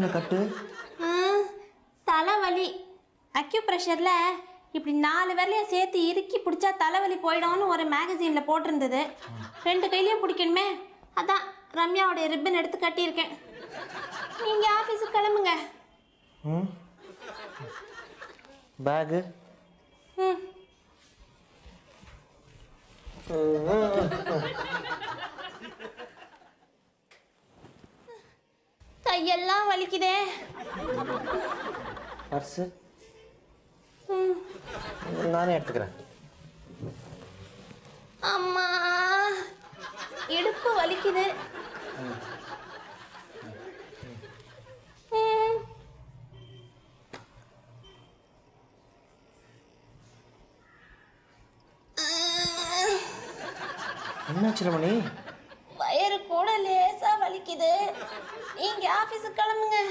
கட்டு தலைவலி. அக்யூப்ரெஷரில் இப்படி 4 விரலையும் சேர்த்து இறுக்கி பிடிச்சா தலைவலி போயிடும்னு ஒரு மேகசீனில் போட்டிருந்தது. 2 கையிலையும் பிடிக்கணுமே, அதான் ரம்யாவோடைய ரிப்பன் எடுத்து கட்டியிருக்கேன். நீங்கள் ஆஃபீஸுக்கு கிளம்புங்க. பேகு கையெல்லாம் வலிக்குதே. பர்ஸு நானே எடுத்துக்கிறேன். அம்மா, இடுப்பு வலிக்குது. என்னாச்சு ரமணி? வயிறு கூட லேசா வலிக்குது. நீங்க ஆபீஸுக்கு கிளம்புங்க.